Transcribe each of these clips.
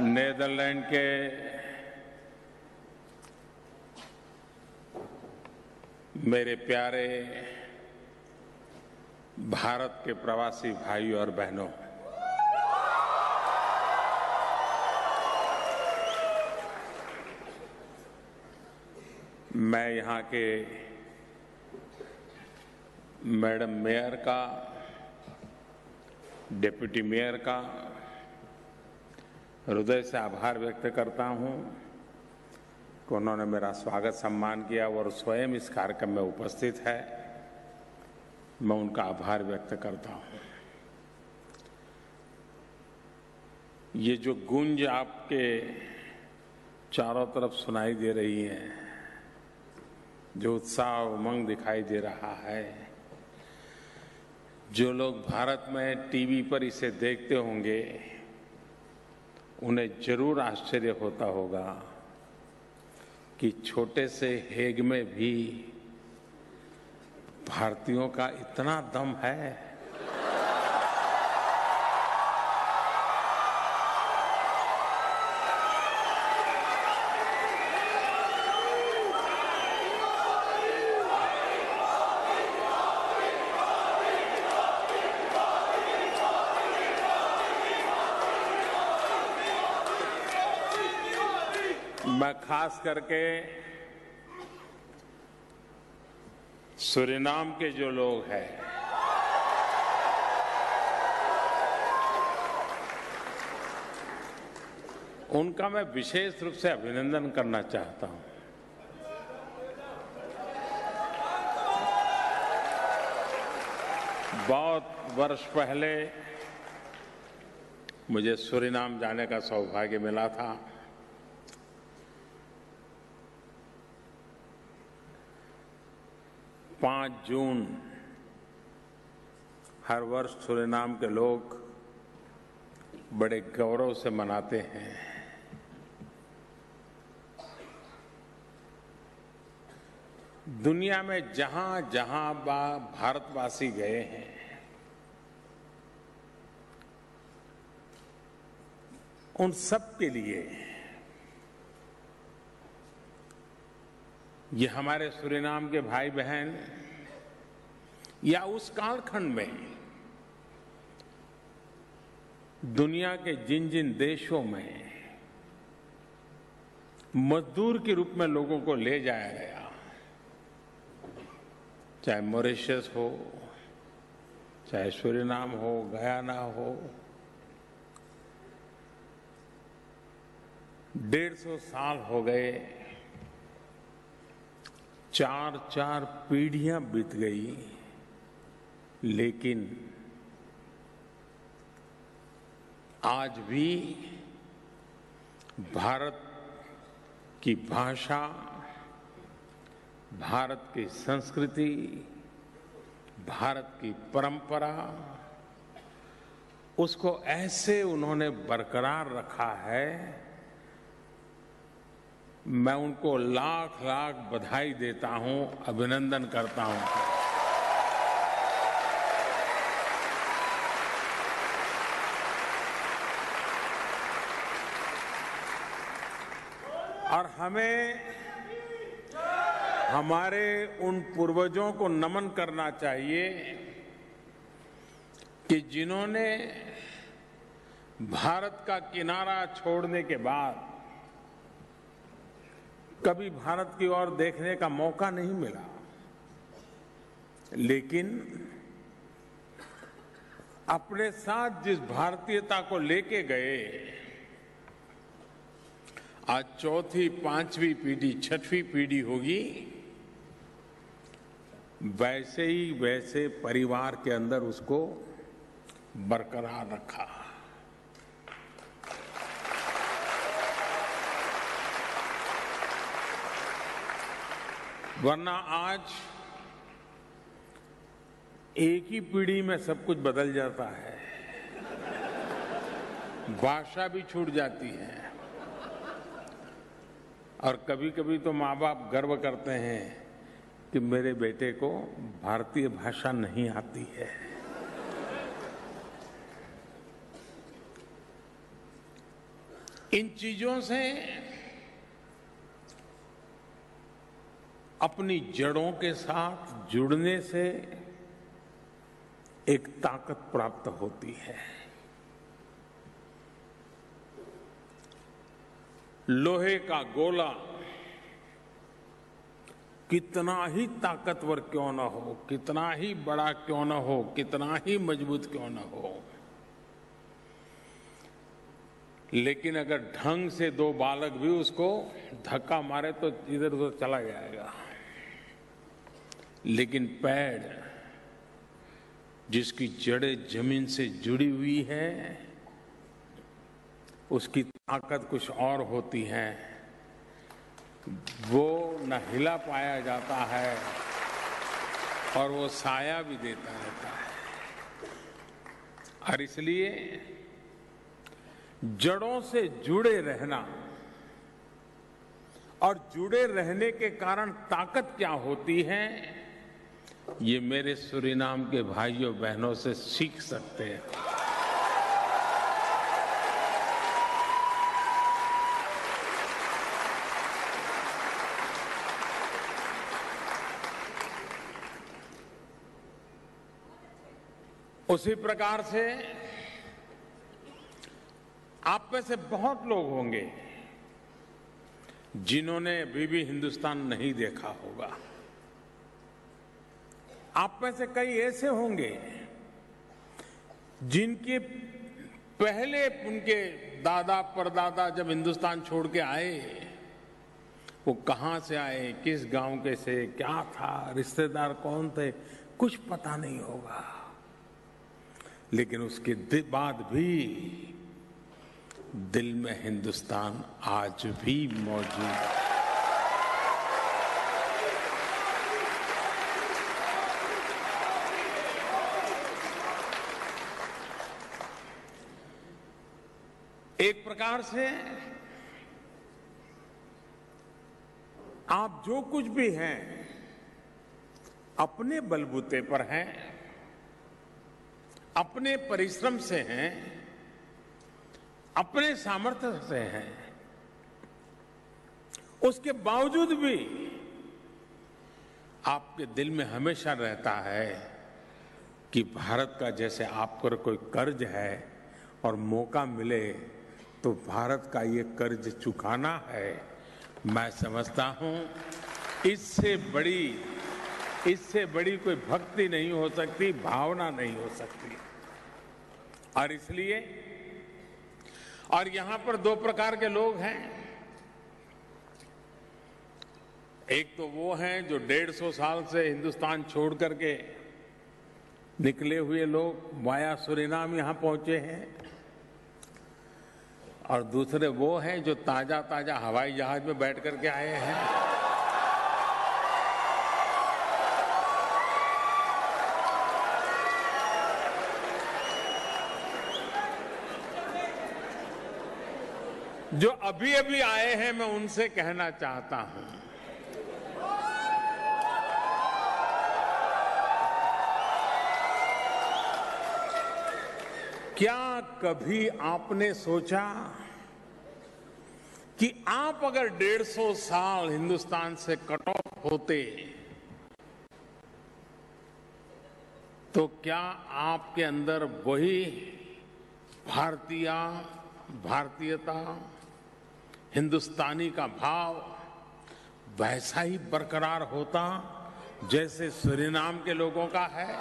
Netherlands के मेरे प्यारे भारत के प्रवासी भाइयों और बहनों, मैं यहाँ के मैडम मेयर का, डिप्टी मेयर का हृदय से आभार व्यक्त करता हूँ कि उन्होंने मेरा स्वागत सम्मान किया और स्वयं इस कार्यक्रम में उपस्थित है। मैं उनका आभार व्यक्त करता हूँ। ये जो गूंज आपके चारों तरफ सुनाई दे रही है, जो उत्साह उमंग दिखाई दे रहा है, जो लोग भारत में टीवी पर इसे देखते होंगे उन्हें जरूर आश्चर्य होता होगा कि छोटे से हेग में भी भारतीयों का इतना दम है। मैं खास करके सूरीनाम के जो लोग हैं, उनका मैं विशेष रूप से अभिनंदन करना चाहता हूं। बहुत वर्ष पहले मुझे सूरीनाम जाने का सौभाग्य मिला था। पाँच जून हर वर्ष सूरीनाम के लोग बड़े गौरव से मनाते हैं। दुनिया में जहां जहां भारतवासी गए हैं, उन सब के लिए ये हमारे सूरीनाम के भाई बहन या उस कालखंड में दुनिया के जिन जिन देशों में मजदूर के रूप में लोगों को ले जाया गया, चाहे मॉरिशस हो, चाहे सूरीनाम हो, गयाना हो, 150 साल हो गए, 4 पीढ़ियां बीत गई, लेकिन आज भी भारत की भाषा, भारत की संस्कृति, भारत की परंपरा, उसको ऐसे उन्होंने बरकरार रखा है। मैं उनको लाख लाख बधाई देता हूं, अभिनंदन करता हूं। और हमें हमारे उन पूर्वजों को नमन करना चाहिए कि जिन्होंने भारत का किनारा छोड़ने के बाद कभी भारत की ओर देखने का मौका नहीं मिला, लेकिन अपने साथ जिस भारतीयता को लेके गए, आज चौथी, पांचवी पीढ़ी, छठवीं पीढ़ी होगी, वैसे ही वैसे परिवार के अंदर उसको बरकरार रखा। वरना आज एक ही पीढ़ी में सब कुछ बदल जाता है, भाषा भी छूट जाती है और कभी कभी तो माँ बाप गर्व करते हैं कि मेरे बेटे को भारतीय भाषा नहीं आती है। इन चीजों से अपनी जड़ों के साथ जुड़ने से एक ताकत प्राप्त होती है। लोहे का गोला कितना ही ताकतवर क्यों न हो, कितना ही बड़ा क्यों न हो, कितना ही मजबूत क्यों न हो, लेकिन अगर ढंग से दो बालक भी उसको धक्का मारे तो इधर उधर चला जाएगा। लेकिन पेड़ जिसकी जड़ें जमीन से जुड़ी हुई है, उसकी ताकत कुछ और होती है। वो न हिला पाया जाता है और वो साया भी देता रहता है। और इसलिए जड़ों से जुड़े रहना और जुड़े रहने के कारण ताकत क्या होती है, ये मेरे सूरीनाम के भाइयों बहनों से सीख सकते हैं। उसी प्रकार से आप में से बहुत लोग होंगे जिन्होंने अभी भी हिंदुस्तान नहीं देखा होगा। आप में से कई ऐसे होंगे जिनके पहले उनके दादा परदादा जब हिंदुस्तान छोड़ के आए, वो कहां से आए, किस गांव के से, क्या था, रिश्तेदार कौन थे, कुछ पता नहीं होगा। लेकिन उसके बाद भी दिल में हिंदुस्तान आज भी मौजूद है। एक प्रकार से आप जो कुछ भी हैं अपने बलबूते पर हैं, अपने परिश्रम से हैं, अपने सामर्थ्य से हैं। उसके बावजूद भी आपके दिल में हमेशा रहता है कि भारत का जैसे आप पर कोई कर्ज है और मौका मिले तो भारत का ये कर्ज चुकाना है। मैं समझता हूं इससे बड़ी कोई भक्ति नहीं हो सकती, भावना नहीं हो सकती। और इसलिए और यहां पर दो प्रकार के लोग हैं। एक तो वो हैं जो 150 साल से हिंदुस्तान छोड़ करके निकले हुए लोग वाया सूरीनाम यहां पहुंचे हैं, और दूसरे वो हैं जो ताजा ताजा हवाई जहाज में बैठ करके आए हैं। जो अभी अभी आए हैं, मैं उनसे कहना चाहता हूं, क्या कभी आपने सोचा कि आप अगर 150 साल हिंदुस्तान से कट ऑफ होते तो क्या आपके अंदर वही भारतीयता, हिंदुस्तानी का भाव वैसा ही बरकरार होता जैसे सूरीनाम के लोगों का है?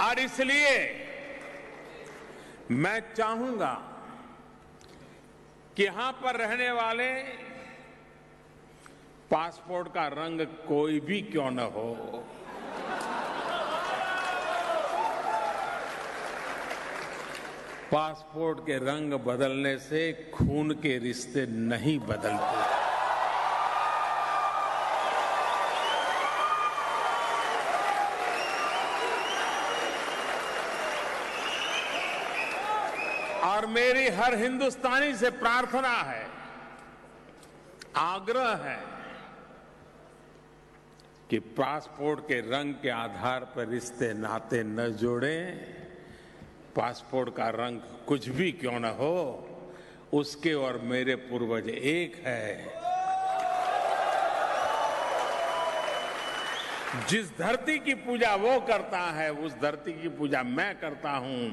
और इसलिए मैं चाहूंगा कि यहां पर रहने वाले पासपोर्ट का रंग कोई भी क्यों न हो, पासपोर्ट के रंग बदलने से खून के रिश्ते नहीं बदलते। और मेरी हर हिंदुस्तानी से प्रार्थना है, आग्रह है कि पासपोर्ट के रंग के आधार पर रिश्ते नाते न जोड़ें। पासपोर्ट का रंग कुछ भी क्यों न हो, उसके और मेरे पूर्वज एक है। जिस धरती की पूजा वो करता है, उस धरती की पूजा मैं करता हूं।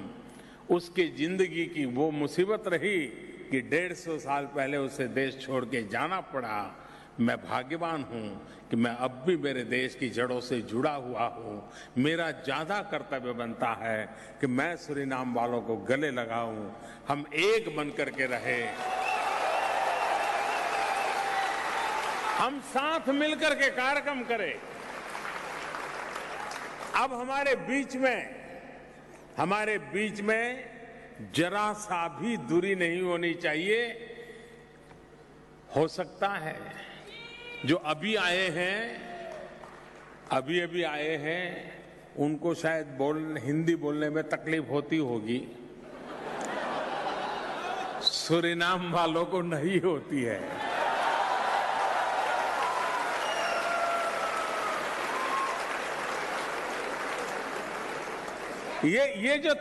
उसकी जिंदगी की वो मुसीबत रही कि 150 साल पहले उसे देश छोड़ के जाना पड़ा। मैं भाग्यवान हूं कि मैं अब भी मेरे देश की जड़ों से जुड़ा हुआ हूं। मेरा ज्यादा कर्तव्य बनता है कि मैं सूरीनाम वालों को गले लगाऊं, हम एक बनकर के रहे, हम साथ मिलकर के कार्यक्रम करें। अब हमारे बीच में जरा सा भी दूरी नहीं होनी चाहिए। हो सकता है जो अभी आए हैं उनको शायद हिंदी बोलने में तकलीफ होती होगी, सूरीनाम वालों को नहीं होती है। ये जो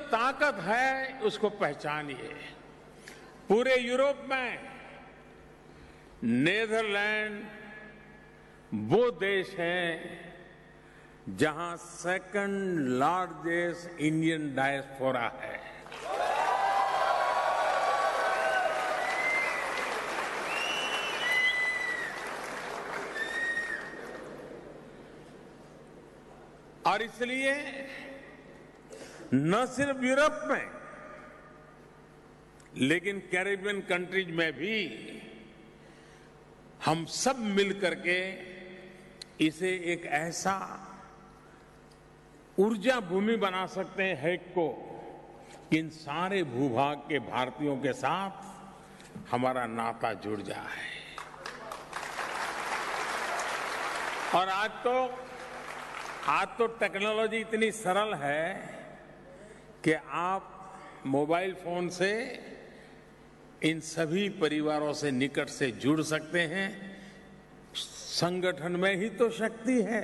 ताकत है उसको पहचानिए। पूरे यूरोप में नीदरलैंड वो देश है जहां सेकंड लार्जेस्ट इंडियन डायस्पोरा है। और इसलिए न सिर्फ यूरोप में लेकिन कैरिबियन कंट्रीज में भी हम सब मिलकर के इसे एक ऐसा ऊर्जा भूमि बना सकते हैं हैक को कि इन सारे भूभाग के भारतीयों के साथ हमारा नाता जुड़ जाए। और आज तो टेक्नोलॉजी इतनी सरल है कि आप मोबाइल फोन से इन सभी परिवारों से निकट से जुड़ सकते हैं। संगठन में ही तो शक्ति है।